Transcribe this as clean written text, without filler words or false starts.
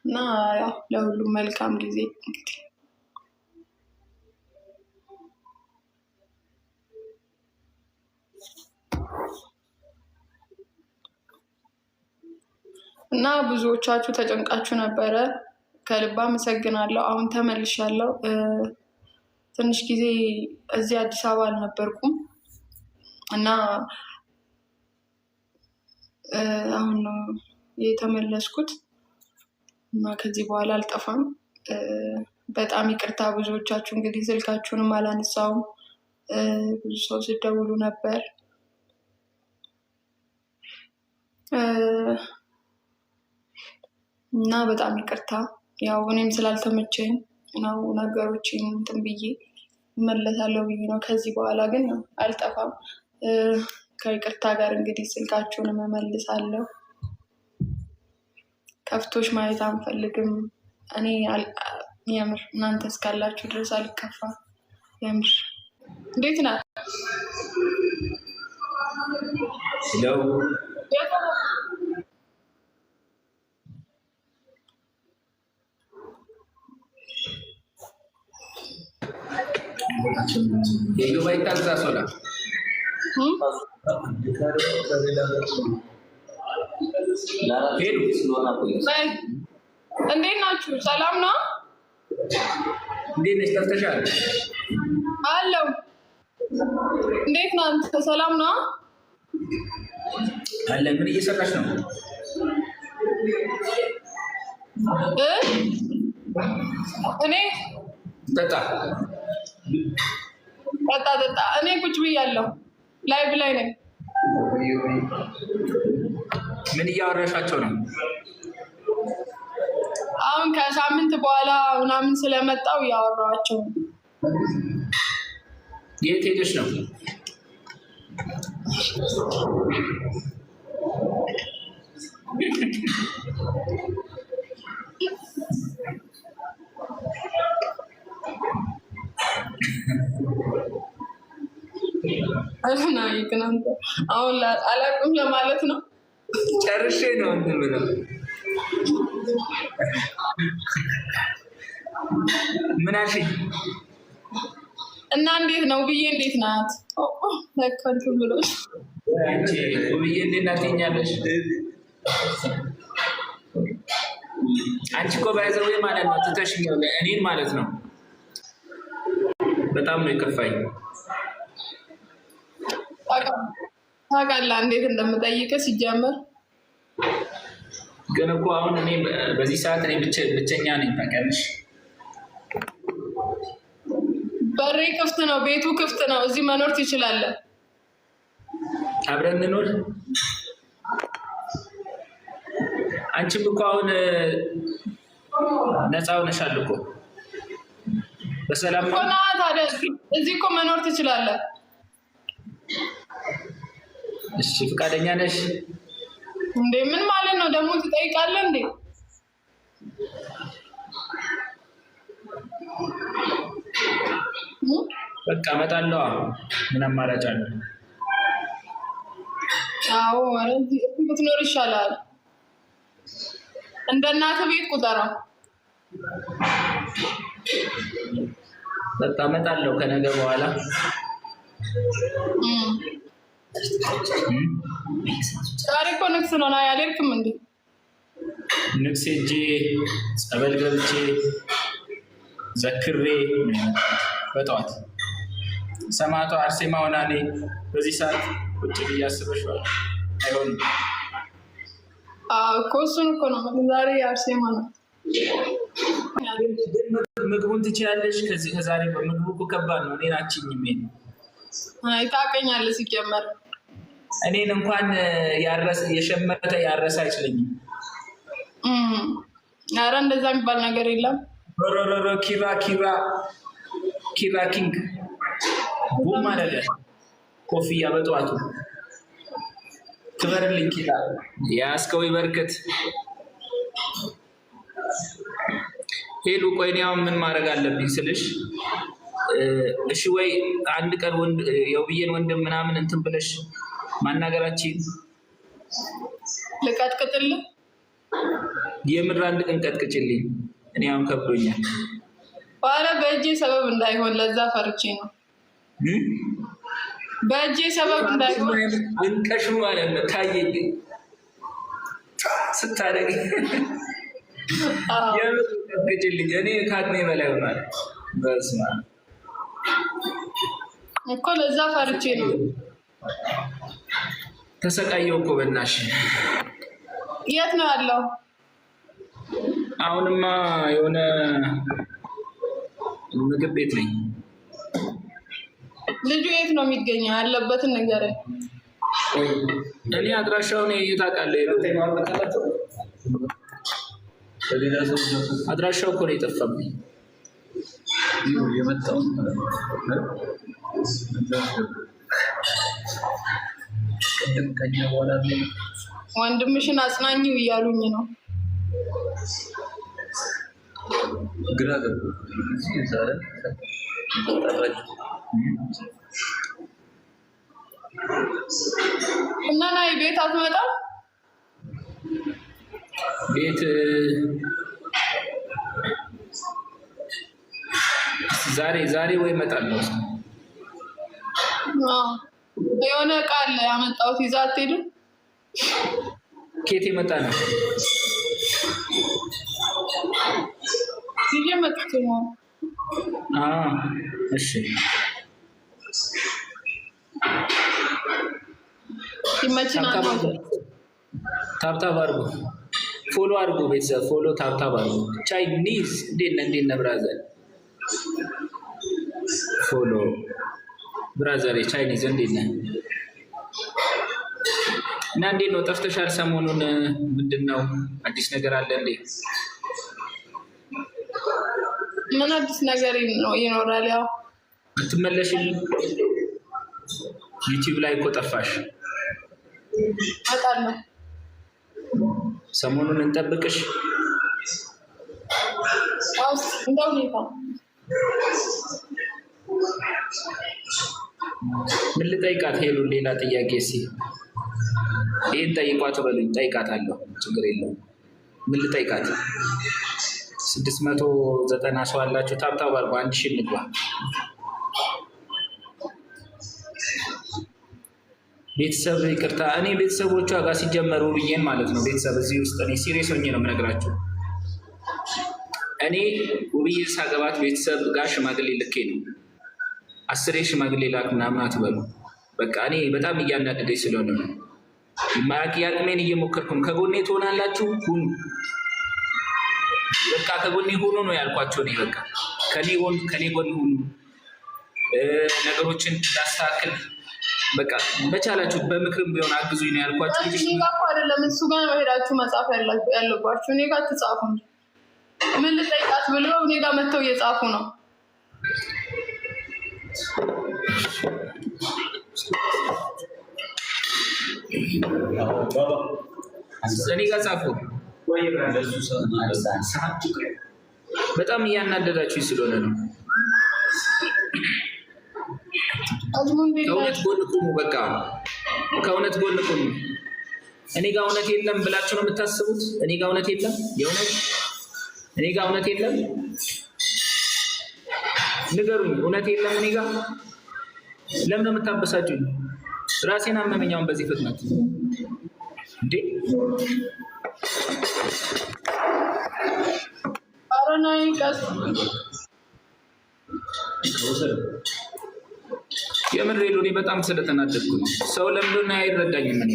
እና ያው ለሁሉም መልካም ጊዜ እንግዲህ እና ብዙዎቻችሁ ተጨንቃችሁ ነበረ። ከልብ አመሰግናለሁ። አሁን ተመልሻለሁ። ትንሽ ጊዜ እዚህ አዲስ አበባ አልነበርኩም እና አሁን ነው የተመለስኩት እና ከዚህ በኋላ አልጠፋም። በጣም ይቅርታ። ብዙዎቻችሁ እንግዲህ ስልካችሁንም አላነሳውም። ብዙ ሰው ሲደውሉ ነበር እና በጣም ይቅርታ። ያው እኔም ስላልተመቸኝ ነው ነገሮችን እንትን ብዬ እመለሳለሁ ብዬ ነው። ከዚህ በኋላ ግን አልጠፋም። ከይቅርታ ጋር እንግዲህ ስልካችሁንም እመልሳለሁ። ከፍቶሽ ማየት አንፈልግም። እኔ የምር እናንተ እስካላችሁ ድረስ አልከፋም። የምር እንዴት ናት? Yo voy a estar sola. እንዴት ናችሁ? ሰላም ነው? እንዴት ነሽ? ጠፍተሻል? አለው። እንዴት ናችሁ? ሰላም ነው? አለ። ምን እየሰራሽ ነው? እኔ ጠጣ እኔ ቁጭ ብያለሁ። ላይቭ ላይ ነኝ። ምን እያወራሻቸው ነው? አሁን ከሳምንት በኋላ ምናምን ስለመጣው እያወራኋቸው ነው። የት ሄደሽ ነው? አሁን አላውቅም ለማለት ነው። ጨርሼ ነው እንትን ብለው ምን አልሽኝ? እና እንዴት ነው ብዬ እንዴት ናት? ለካንቱ ብሎ ብዬ እንዴት ናት ትኛለሽ? አንቺ እኮ ባይዘው ማለት ነው ትተሽኛል እኔን ማለት ነው። በጣም ነው የከፋኝ። ታውቃለህ እንዴት እንደምጠይቅህ ሲጀመር። ግን እኮ አሁን እኔ በዚህ ሰዓት እኔ ብቸኛ ነኝ ታውቂያለሽ። በሬ ክፍት ነው፣ ቤቱ ክፍት ነው። እዚህ መኖር ትችላለህ። አብረን እንኖር። አንቺም እኮ አሁን ነፃ ሆነሻል እኮ በሰላም ነው። ታዲያ እዚህ እኮ መኖር ትችላለህ። እሺ ፈቃደኛ ነሽ እንዴ? ምን ማለት ነው ደግሞ ትጠይቃለህ እንዴ? በቃ እመጣለሁ። ምን አማራጭ አለ? አዎ እዚህ ብትኖር ይሻላል። እንደ እናትህ ቤት ቁጠረው። በቃ እመጣለሁ ከነገ በኋላ። ዛሬ እኮ ንግስ ነው። አልሄድክም እንዴ? ንግስ ሄጄ ጸበል ገብቼ ዘክሬ በጠዋት ሰማዕቷ አርሴማ ሆና እኔ በዚህ ሰዓት ቁጭ ብዬ አስበሽዋል? አይሆንም እኮ እሱን እኮ ነው ዛሬ አርሴማ ነው። ምግቡን ትችያለሽ? ከዛሬ ምግቡ እኮ ከባድ ነው። እኔን አችኝም ታውቀኛለህ። ሲጀመር እኔን እንኳን የሸመተ ያረሰ አይችለኝም። ኧረ እንደዛ የሚባል ነገር የለም። ኪራ ኪንግ ቡም አደለ ኮፍያ በጠዋቱ ክበርልኝ። ኪራ ያስከው ይበርክት። ሄዱ ቆይ እኔ አሁን ምን ማድረግ አለብኝ ስልሽ፣ እሺ ወይ አንድ ቀን የውብዬን ወንድም ምናምን እንትን ብለሽ ማናገራችን ልቀጥቅጥልህ የምር አንድ ቀን ቀጥቅጭልኝ። እኔ አሁን ከብዶኛል። ባለ በእጄ ሰበብ እንዳይሆን ለዛ ፈርቼ ነው። በእጄ ሰበብ እንዳይሆን እንቀሽ ማለት ነው። ታየኝ ስታደርግ የምር ቀጥቅጭልኝ። እኔ ካቅሜ በላይ ሆናል። በስመ አብ እኮ ለዛ ፈርቼ ነው። ተሰቃየው እኮ በእናትሽ። የት ነው ያለው? አሁንማ የሆነ ምግብ ቤት ነኝ። ልጁ የት ነው የሚገኘው? ያለበትን ንገረኝ። እኔ አድራሻውን ታውቃለህ? አድራሻው እኮ ነው የጠፋብኝ። ወንድምሽን አጽናኝው እያሉኝ ነው። ግራ እና ናይ ቤት አትመጣም? ቤት ዛሬ ወይ እመጣለሁ። የሆነ ዕቃ አለ ያመጣሁት፣ ይዛ አትሄድም? ኬት የመጣ ነው? ይዤ መጥቼ ነው። እሺ ይመችናል። ታብታብ አድርጉ፣ ፎሎ አድርጉ፣ ቤተሰብ ፎሎ ታብታብ አድርጉ። ቻይኒዝ እንዴት ነህ ብራዘር? ፎሎ ብራዘር ቻይኒዝ እንዴት ነህ? እና እንዴት ነው ጠፍተሻል ሰሞኑን? ምንድን ነው አዲስ ነገር አለ እንዴ? ምን አዲስ ነገር ይኖራል? ያው አትመለሽም? ዩቲዩብ ላይ እኮ ጠፋሽ። አውቃለሁ። ሰሞኑን እንጠብቅሽ። እንደው ሁኔታ ምን ልጠይቃት? ሄሉን ሌላ ጥያቄ ይህን ጠይቋት በሉኝ። ጠይቃታለሁ፣ ችግር የለውም። ምን ልጠይቃት? 690 ሰው አላችሁ። ታብታብ አድርጎ 1000 እንግባ። ቤተሰብ ይቅርታ፣ እኔ ቤተሰቦቿ ጋር ሲጀመሩ ብዬን ማለት ነው። ቤተሰብ እዚህ ውስጥ እኔ ሲሪየስ ሆኜ ነው የምነግራቸው። እኔ ውብዬን ሳገባት ቤተሰብ ጋር ሽማግሌ ልኬ ነው። 10 ሽማግሌ ላክ ምናምን አትበሉ። በቃ እኔ በጣም እያናደደኝ ስለሆነ ነው። የአቅሜን እየሞከርኩም። ከጎኔ ትሆናላችሁ፣ ሁኑ። በቃ ከጎኔ ሁኑ ነው ያልኳቸው። እኔ በቃ ከኔ ጎን ሁኑ፣ ነገሮችን ላስተካክል። በቃ በቻላችሁት በምክርም ቢሆን አግዙኝ ነው ያልኳቸው። እኔ ጋር እኮ አይደለም እሱ ጋር ነው ሄዳችሁ መጻፍ ያለባችሁ። እኔ ጋር ትጻፉ እንጂ ምን ልጠይቃት ብለው እኔ ጋር መጥተው እየጻፉ ነው። እኔ ጋር ጻፉ። በጣም እያናደዳችሁ ስለሆነ ነው። ከእውነት ጎን ቁሙ። በቃ ከእውነት ጎን ቁሙ። እኔ ጋር እውነት የለም ብላችሁ ነው የምታስቡት? እኔ ጋር እውነት የለም፣ የእውነት እኔ ጋር እውነት የለም። ንገሩኝ፣ እውነት የለም እኔ ጋር። ለምን ነው የምታበሳጩኝ? ራሴን አመመኛውን በዚህ ፍጥነት እንዴ! አሮናይ ቀስ የምር ሌሉ እኔ በጣም ስለተናደድኩ ነው። ሰው ለምንድን ነው አይረዳኝም? እኔ